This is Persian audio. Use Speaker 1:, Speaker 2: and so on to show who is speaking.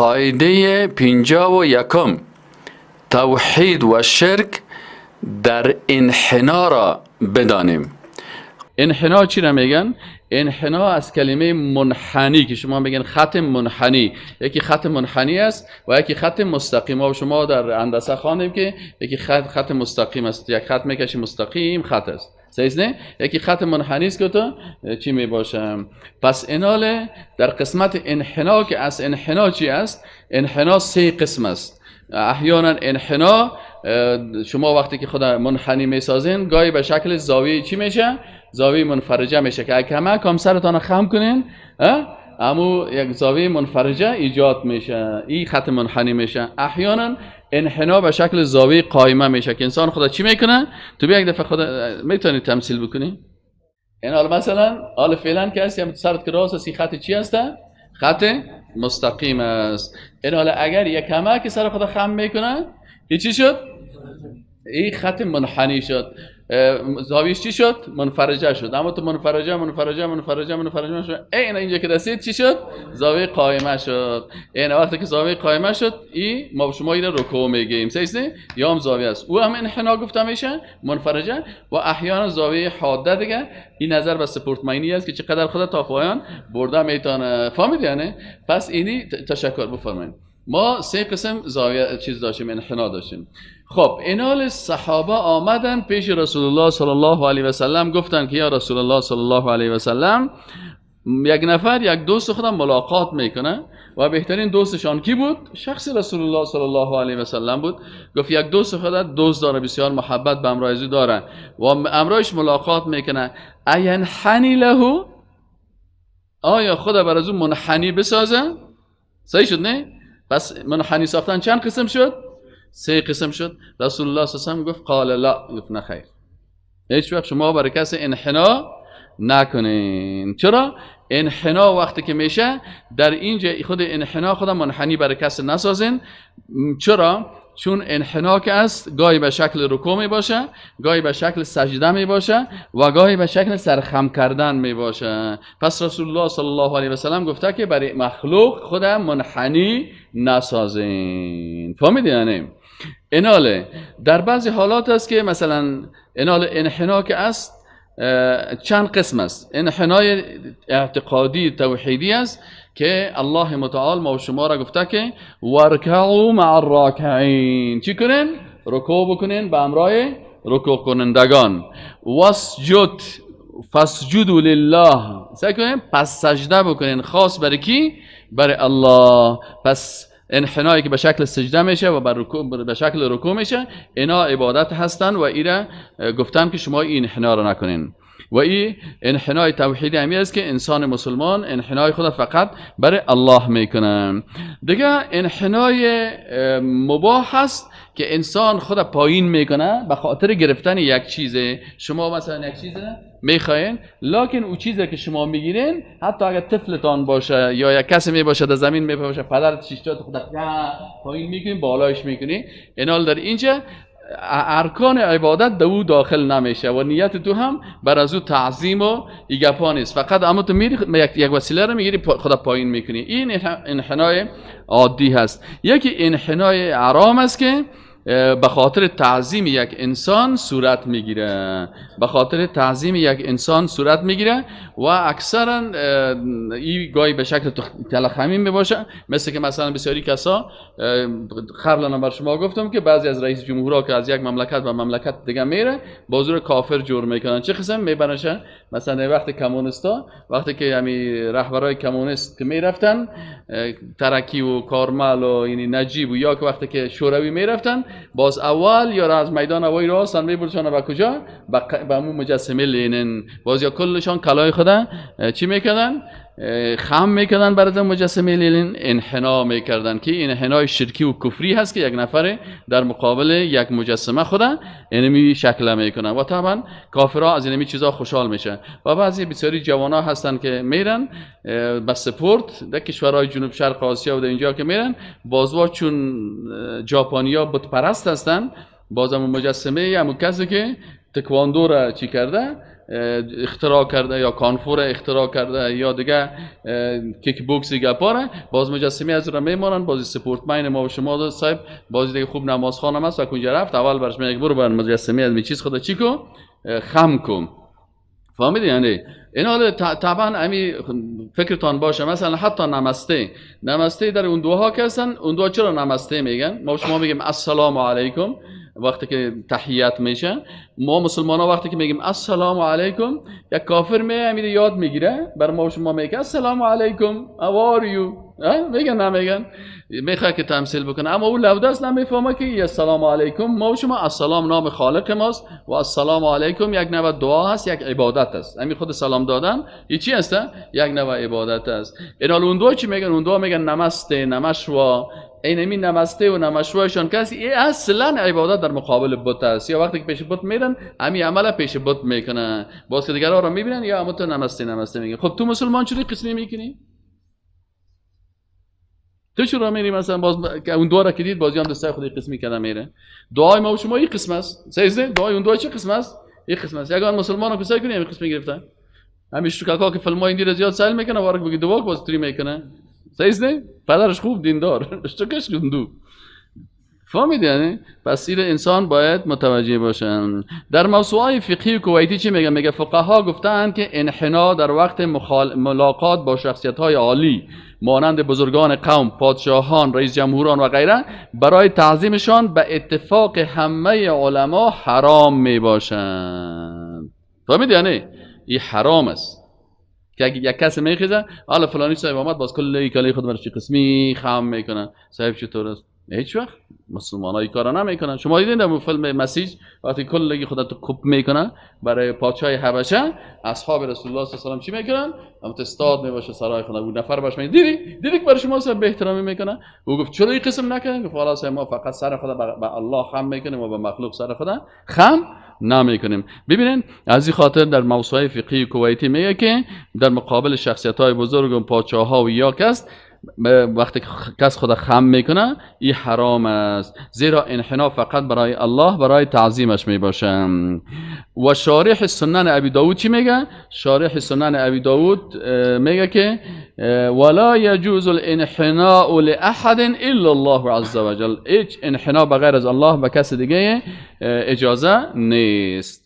Speaker 1: قاعده 51 توحید و شرک در انحنا را بدانیم. انحنا چی را میگن؟ انحنا از کلمه منحنی که شما میگن خط منحنی، یکی خط منحنی است و یکی خط مستقیم. و شما در هندسه خواندیم که یکی خط مستقیم است، یک خط میکشی مستقیم خط است، صحیح نه؟ یکی خط منحنی است که تو چی میباشه. پس انال در قسمت انحنا که از انحنا چی است؟ انحنا سه قسم است. احیانا انحنا شما وقتی که خود منحنی میسازین گاهی به شکل زاویه چی میشه؟ زاویه منفرجه میشه که کم سرتان خم کنین امو یک زاویه منفرجه ایجاد میشه، این خط منحنی میشه. احیانا انحنا به شکل زاویه قائمه میشه که انسان خدا چی میکنه؟ تو بیا یک دفعه خدا میتونی تمثیل بکنی؟ این حالا مثلا حال فعلا که هستی سرت که راست است، خط چی است؟ خط مستقیم است. این حالا اگر یک کمه که سر خدا خم میکنه این چی شد؟ این خط منحنی شد. زاویش چی شد؟ منفرجه شد. اما تو منفرجه شد. این اینجا که رسید چی شد؟ زاویه قائمه شد. این وقتی که زاویه قائمه شد این ما شما این رکوع میگیم، صحیح؟ یا هم زاویه است. او هم انحنا گفته میشه، منفرجه. و احیانا زاویه حاده دیگه. این نظر به سپورتمنی است که چقدر خدا تا پایان برده میتونه. فهمید یعنی؟ پس اینی تشکر بفرمایید. ما سه قسم زاویه چیز داشتیم، انحنا داشتیم. خب اینال صحابه آمدن پیش رسول الله صلی الله علیه و سلم، گفتن که یا رسول الله صلی الله علیه و سلم یک نفر یک دوست خودم ملاقات میکنه و بهترین دوستشان کی بود؟ شخص رسول الله صلی الله علیه و سلم بود. گفت یک دوست خودت دوست داره، بسیار محبت به امرایزی داره و امرایش ملاقات میکنه، اینحنی له، آیا خدا بر از اون منحنی بسازه؟ صحیح شد نه؟ پس منحنی ساختن چند قسم شد؟ سه قسم شد. رسول الله صلی الله علیه و سلم گفت قال لا، گفت نه خیر، هیچ وقت شما برای کسی انحنا نکنین. چرا؟ انحنا وقتی که میشه در اینجا خود انحنا خود منحنی برای کسی نسازین. چرا؟ چون انحنا که است گاهی به شکل رکوع می باشه، گاهی به شکل سجده می باشه و گاهی به شکل سرخم کردن می باشه. پس رسول الله صلی الله علیه و سلم گفته که برای مخلوق خود منحنی نسازین. فهمیدین یعنی؟ اناله در بعضی حالات است که مثلا انال انحنا که است چند قسم است. انحنای اعتقادی توحیدی است که الله متعال ما و شما را گفته که ورکعوا مع الراکعین، چی کنین؟ رکوع بکنین به همراه رکوع کنندگان. واسجد فاسجدوا لله، سعی کنین پس سجده بکنین خاص برای کی؟ برای الله. پس انحنایی که به شکل سجده میشه و به شکل رکوع میشه اینا عبادت هستن و اینا گفتم که شما این انحنا را نکنین. و این انحنای توحیدی همی است که انسان مسلمان انحنای خود فقط برای الله میکنه. دیگه انحنای مباح هست که انسان خود پایین میکنه به خاطر گرفتن یک چیزه. شما مثلا یک چیز میخواین لکن او چیزی که شما میگیرین حتی اگر طفلتان باشه یا یک کسی میباشه در زمین میباشه پدرت شیشتات خودت پایین میکنین بالایش میکنی، اینال در اینجا ارکان عبادت دو داخل نمیشه و نیت تو هم بر از او تعظیم و ایگپا نیست، فقط اما تو میری یک وسیله رو میگیری خدا پایین میکنی. این انحنای عادی هست. یکی انحنای حرام است که به خاطر تعظیم یک انسان صورت میگیره، به خاطر تعظیم یک انسان صورت میگیره و اکثرا این گاهی به شکل تلخمی میباشه، مثل که مثلا بسیاری کسا قبلا بر شما گفتم که بعضی از رئیس جمهورها که از یک مملکت به مملکت دیگه میره با حضور کافر جور میکنن. چه قسم میبرنشن؟ مثلا وقتی کمونیستا، وقتی که همین رهبرای کمونیست که میرفتن ترکی و کارمل و یعنی نجیب و یا که وقتی که شوروی میرفتن باز اول یا از میدان هوایی راستن میبردشان به کجا؟ به همون مجسمه لینن. باز یا کلشان کلاه خدا چی میکردن؟ خم میکردن برای مجسمه لینن، انحنا میکردن که این انحنای شرکی و کفری هست که یک نفر در مقابل یک مجسمه خدا اینمی شکل میکنن و طبعا کافرها از اینمی چیزا خوشحال میشن. و بعضی بسیاری جوانا هستن که میرن به سپورت در کشورهای جنوب شرق آسیا و در اینجا که میرن بازوا چون ژاپنیا بت پرست هستن، بازم مجسمه همون کسی که تکواندو را چی کرده اختراع کرده یا کانفور اختراع کرده یا دیگه کیک بوکسی گپاره، باز مجسمه از را میمانن. بازی سپورتمن ما و شما دو صاحب بازی دیگه خوب نماز خانم است و کنجا رفت اول برش میگه برو بر مجسمه از می چیز خدا چی کو خم کن. فهمیدی؟ یعنی این حال طبعا امی فکرتان باشه مثلا حتی نمسته در اون دعاها که هستن، اون دعا چرا نمسته میگن؟ ما شما میگیم السلام علیکم وقتی که تحیات میشه، ما مسلمان ها وقتی که میگیم السلام علیکم یک کافر میاد یاد میگیره بر ما شما میگه السلام علیکم how are you میگن نمیگن؟ میخواد که تمثیل بکنه اما اون لودست نمیفهمه که یه السلام علیکم ما شما السلام نام خالق ماست و السلام علیکم یک نوع دعا هست، یک عبادت است. همین خود سلام دادن این چی است؟ یک نوع عبادت است. این اون دعا چی میگن؟ اون دعا میگن نمسته نمشوا. این نمسته و نمشوایشان کسی این اصلا عبادت در مقابل بت است، یا وقتی که پیش بت میرن همین عمل پیش بت میکنه، باز که دیگران رو میبینن یا اما تو نمسته میگن. خب تو مسلمان چوری قسمی میکنی؟ تو چرا میری مثلا باز اون دعا را که دید بازی هم دسته خودی قسمی کرده میره؟ دعای ما و شما این قسم است. سیزده دعای اون دعای چه قسم است؟ این قسم است. یگان مسلمان رو کسایی کنی همین قسمی گرفته. همین شکاکا که فیلم ها این دیر زیاد سهل میکنه وارک بگی دعا باز تری میکنه. سیزده پدرش خوب دیندار اشتکش گندو. فهمید یعنی؟ پس این انسان باید متوجه باشن. در موسوعه فقهی کویتی چی میگه؟ میگه فقها گفتند که انحنا در وقت ملاقات با شخصیت‌های عالی مانند بزرگان قوم، پادشاهان، رئیس جمهوران و غیره برای تعظیمشان به اتفاق همه علما حرام میباشند. فهمید یعنی؟ این حرام است که اگه یک کسی میخیزه حالا فلانی صاحب آمد باز کلی خود برش قسمی خم میکنه صاحب چطور است؟ هیچ وقت مسلمان ها این کارا نمیکنن. شما دیدین در فیلم مسیج وقتی کلی خدا تو کوب میکنه برای پادشاه حبشه اصحاب رسول الله صلی الله علیه و چی میکنن؟ هم استاد میباشه سرای خدا بود نفر باش میگه دیدی که برای شما سر به احترامی میکنه. او گفت چرا این قسم نکنن؟ گفت والا ما فقط سر خدا به الله خم میکنیم و به مخلوق سر خدا خم نمیکنیم. ببینین از این خاطر در موسوعه فقهی کویتی میگه که در مقابل شخصیت های بزرگ و پادشاه ها و یا وقتی کس خدا خم میکنه این حرام است، زیرا انحنا فقط برای الله برای تعظیمش میباشه. و شارح سنن ابی داود چی میگه؟ شارح سنن ابی داود میگه که ولا يجوز الانحناء لاحد الا الله عز وجل. هیچ انحنا بغیر از الله به کس دیگه اجازه نیست.